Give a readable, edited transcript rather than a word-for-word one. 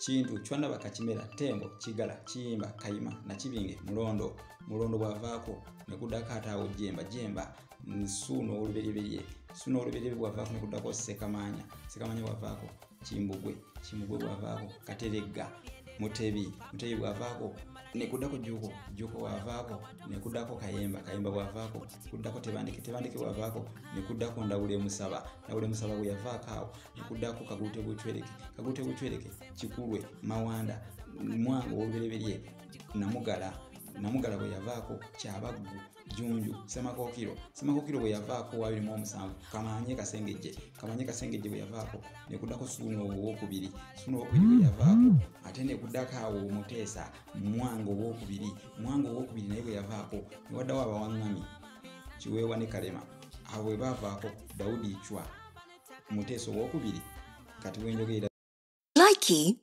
Kintu chwana bakakimera Tembo Kigala Kiyimba Kayima na Kibinge Mulondo bwavaako ne kuddako ataawo Jemba Nsuno oluberyeberye bwavaako ne kuddako Sekamanya bwavaako Kimbugwe bwavaako Kateregga Mutebi bwavaako ne kuddako Juko bwavaako ne kuddako Kayemba bwavaako kuddako Tebandeke bwavaako ne kuddako Ndawule Musaba bwe yavaako awo ne kuddako Kagute Bucwereke Kikulwe Mawanda Mwango oluberyeberye Namugala bwe yavaako Kyabaggu Junju Semakokiro bwe yavaako 27 Kamanye Kasengejje bwe yavaako ne kuddako Suno owokubiri bwe yavaako ate ne kuddako awo Muteesa Mwango owokubiri naye bwe yavaako ne waddawo Abawaŋŋami Kiweewa ne Kalema abo bwe bavaako Daudi Chwa Muteesa owokubiri kati wenjogera Likey